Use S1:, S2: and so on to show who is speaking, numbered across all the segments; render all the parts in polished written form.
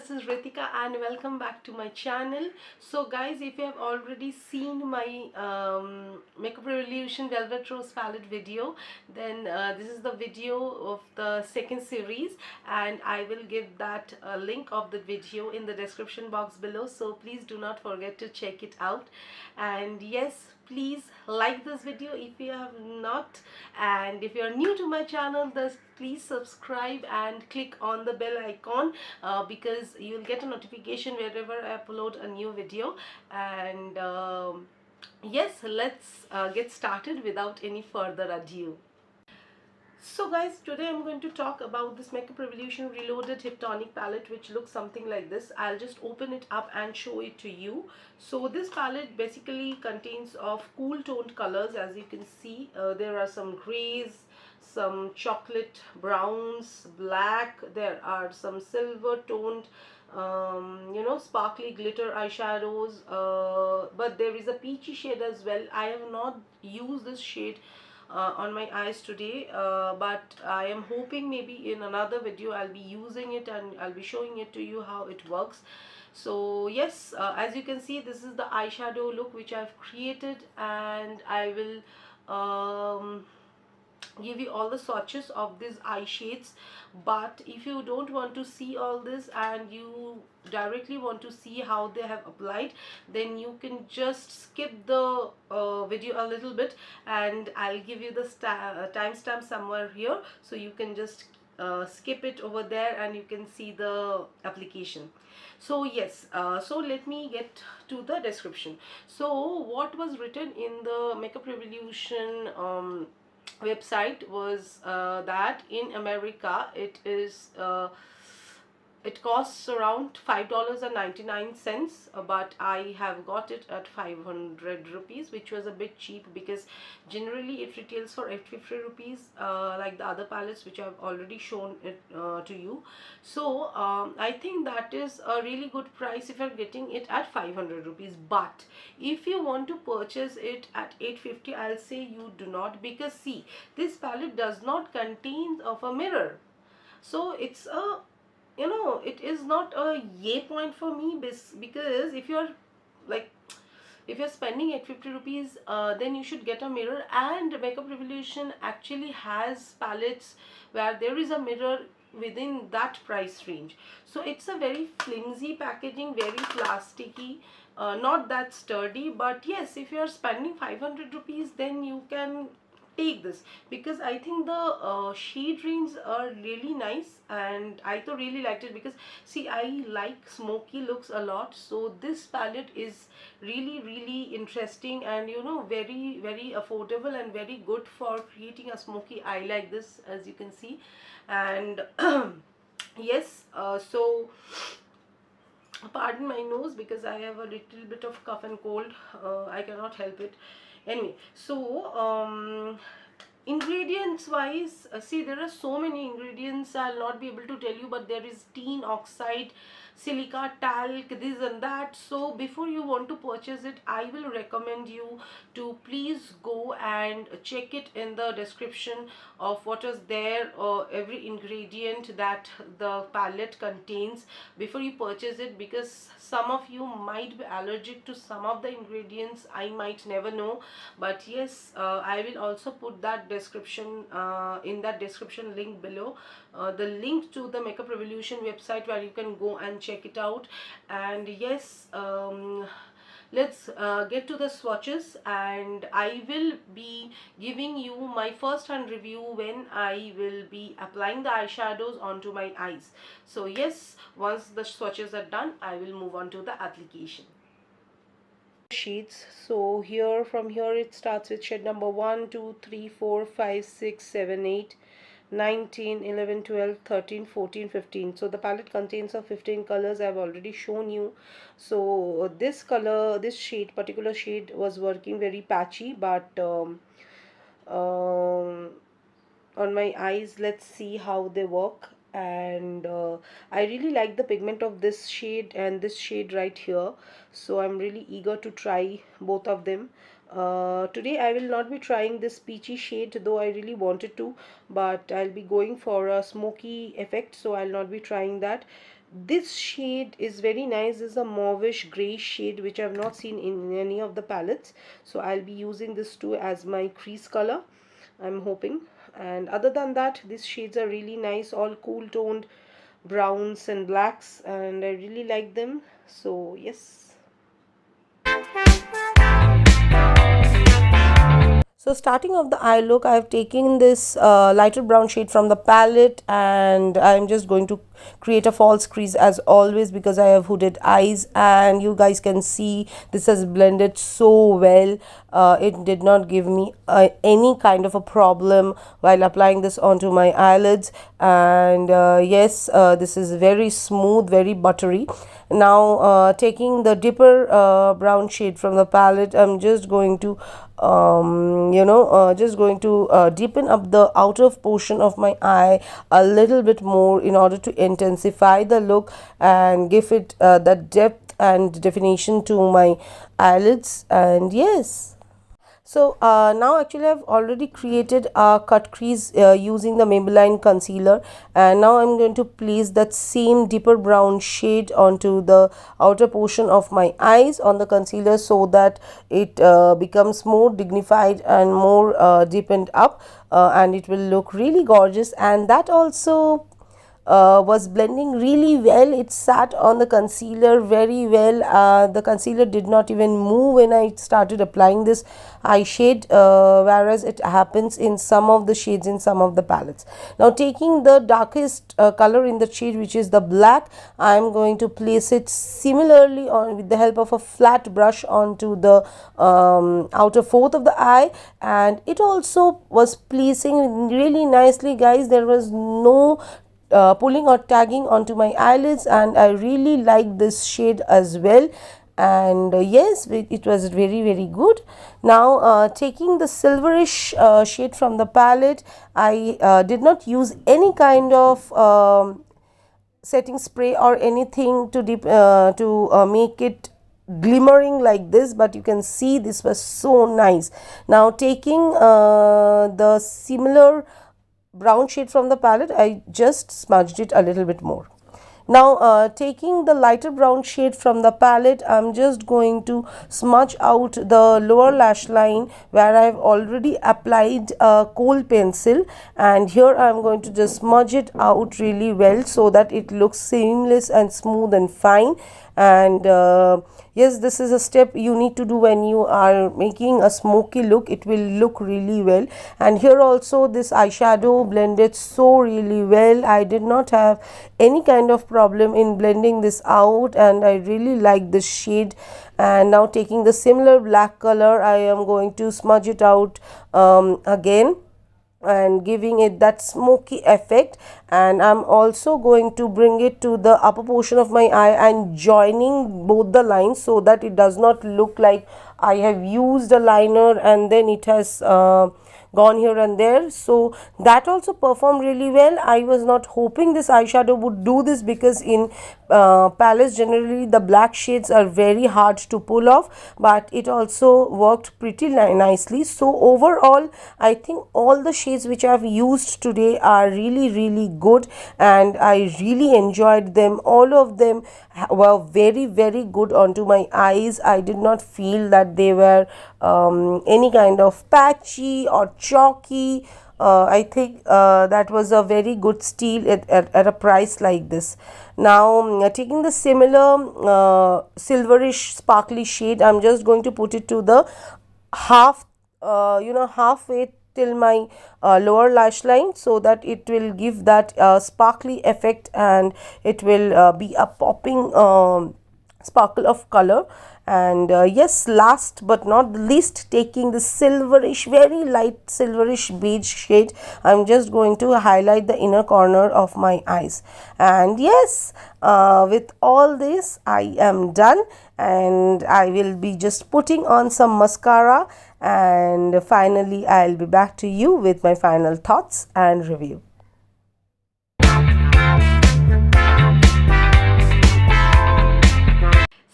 S1: this is Ritika and welcome back to my channel. So guys, if you have already seen my Makeup Revolution Velvet Rose palette video, then this is the video of the second series, and I will give that link of the video in the description box below, so please do not forget to check it out. And yes, please like this video if you have not, and if you are new to my channel, then please subscribe and click on the bell icon because you'll get a notification wherever I upload a new video. And yes, let's get started without any further ado. So guys, today I'm going to talk about this Makeup Revolution Reloaded Hip Tonic palette, which looks something like this. I'll just open it up and show it to you. So this palette basically contains of cool toned colors. As you can see, there are some grays, some chocolate browns, black, there are some silver toned sparkly glitter eyeshadows, but there is a peachy shade as well. I have not used this shade on my eyes today, but I am hoping maybe in another video I'll be using it and I'll be showing it to you how it works. So yes, as you can see, this is the eyeshadow look which I've created, and I will give you all the swatches of these eye shades. But if you don't want to see all this and you directly want to see how they have applied, then you can just skip the video a little bit, and I'll give you the timestamp somewhere here, so you can just skip it over there and you can see the application. So yes, so let me get to the description. So what was written in the Makeup Revolution website was that in America it costs around $5.99, but I have got it at 500 rupees, which was a bit cheap because generally it retails for 850 rupees, like the other palettes which I've already shown it to you. So I think that is a really good price if you're getting it at 500 rupees. But if you want to purchase it at 850, I'll say you do not, because see, this palette does not contain of a mirror. So it's a, it is not a yay point for me, because if you're like, if you're spending 850 rupees, then you should get a mirror. And Makeup Revolution actually has palettes where there is a mirror within that price range. So it's a very flimsy packaging, very plasticky, not that sturdy. But yes, if you're spending 500 rupees, then you can take this, because I think the shade range are really nice, and I too really liked it because see, I like smoky looks a lot. So this palette is really interesting and very affordable and very good for creating a smoky eye like this, as you can see. And yes, so pardon my nose because I have a little bit of cough and cold, I cannot help it. Anyway, so ingredients wise, see, there are so many ingredients I'll not be able to tell you, but there is tin oxide, silica, talc, this and that. So before you want to purchase it, I will recommend you to please go and check it in the description of what is there, every ingredient that the palette contains before you purchase it, because some of you might be allergic to some of the ingredients. I might never know, but yes, I will also put that description in that description link below, the link to the Makeup Revolution website where you can go and check it out. And yes, let's get to the swatches, and I will be giving you my first hand review when I will be applying the eyeshadows onto my eyes. So yes, once the swatches are done, I will move on to the application. Sheets. So here, from here, it starts with shade number 1, 2, 3, 4, 5, 6, 7, 8, 9, 10, 11, 12, 13, 14, 15. So the palette contains of 15 colors. I've already shown you. So this color, this shade, particular shade was working very patchy, but on my eyes, let's see how they work. And I really like the pigment of this shade and this shade right here, so I'm really eager to try both of them. Today I will not be trying this peachy shade, though I really wanted to, but I'll be going for a smoky effect, so I'll not be trying that. This shade is very nice. This is a mauvish gray shade which I've not seen in any of the palettes, so I'll be using this too as my crease color, I'm hoping. And other than that, these shades are really nice, all cool toned browns and blacks, and I really like them. So yes. So starting off the eye look, I've taken this lighter brown shade from the palette, and I'm just going to create a false crease as always because I have hooded eyes, and you guys can see this has blended so well. It did not give me any kind of a problem while applying this onto my eyelids, and yes, this is very smooth, very buttery. Now taking the deeper brown shade from the palette, I'm just going to just going to deepen up the outer portion of my eye a little bit more in order to intensify the look and give it that depth and definition to my eyelids. And yes, so now actually I've already created a cut crease using the Maybelline concealer, and now I'm going to place that same deeper brown shade onto the outer portion of my eyes on the concealer so that it becomes more dignified and more deepened up, and it will look really gorgeous. And that also was blending really well. It sat on the concealer very well. The concealer did not even move when I started applying this eye shade, whereas it happens in some of the shades in some of the palettes. Now taking the darkest color in the shade, which is the black, I am going to place it similarly on with the help of a flat brush onto the outer fourth of the eye, and it also was placing really nicely, guys. There was no pulling or tagging onto my eyelids, and I really like this shade as well. And yes, it was very good. Now taking the silverish shade from the palette, I did not use any kind of setting spray or anything to make it glimmering like this, but you can see this was so nice. Now taking the similar brown shade from the palette, I just smudged it a little bit more. Now taking the lighter brown shade from the palette, I'm just going to smudge out the lower lash line where I've already applied a kohl pencil, and here I'm going to just smudge it out really well so that it looks seamless and smooth and fine. And yes, this is a step you need to do when you are making a smoky look. It will look really well. And here also this eyeshadow blended so really well. I did not have any kind of problem in blending this out, and I really like this shade. And now taking the similar black color, I am going to smudge it out again and giving it that smoky effect. And I'm also going to bring it to the upper portion of my eye and joining both the lines so that it does not look like I have used a liner and then it has gone here and there. So that also performed really well. I was not hoping this eyeshadow would do this because in palettes generally the black shades are very hard to pull off, but it also worked pretty nicely. So overall I think all the shades which I have used today are really good, and I really enjoyed them. All of them were very good onto my eyes. I did not feel that they were any kind of patchy or chalky. I think that was a very good steal at a price like this. Now taking the similar silverish sparkly shade, I'm just going to put it to the halfway till my lower lash line so that it will give that sparkly effect, and it will be a popping sparkle of color. And yes, last but not the least, taking the silverish, very light silverish beige shade, I'm just going to highlight the inner corner of my eyes. And yes, with all this I am done, and I will be just putting on some mascara, and finally I'll be back to you with my final thoughts and review.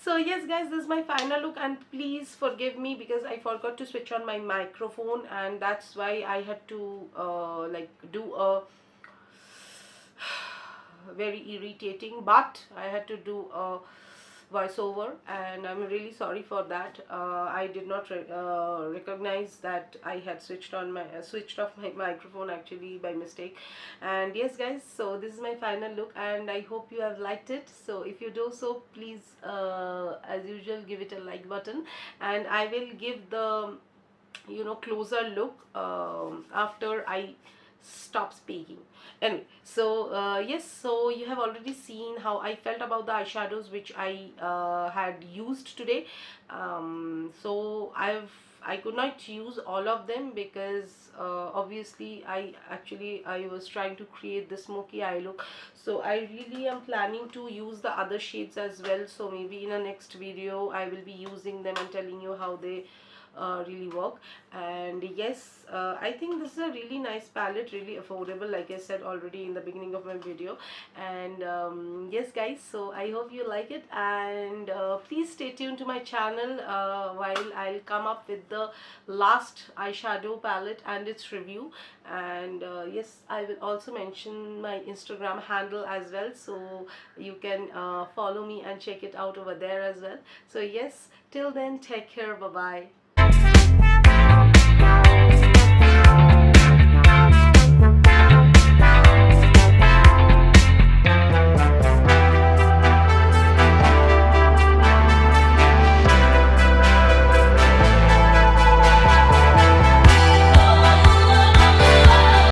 S1: So yes guys, this is my final look, and please forgive me because I forgot to switch on my microphone, and that's why I had to like do a very irritating, but I had to do a voiceover, and I'm really sorry for that. I did not recognize that I had switched off my microphone actually by mistake. And yes guys, so this is my final look, and I hope you have liked it. So if you do so, please as usual give it a like button, and I will give the closer look after I stop speaking. Anyway, so yes, so you have already seen how I felt about the eyeshadows which I had used today. So I could not use all of them because obviously I was trying to create the smoky eye look. So I really am planning to use the other shades as well. So maybe in a next video I will be using them and telling you how they really work. And yes, I think this is a really nice palette, really affordable, like I said already in the beginning of my video. And yes guys, so I hope you like it, and please stay tuned to my channel while I'll come up with the last eyeshadow palette and its review. And yes, I will also mention my Instagram handle as well, so you can follow me and check it out over there as well. So yes, till then, take care, bye bye.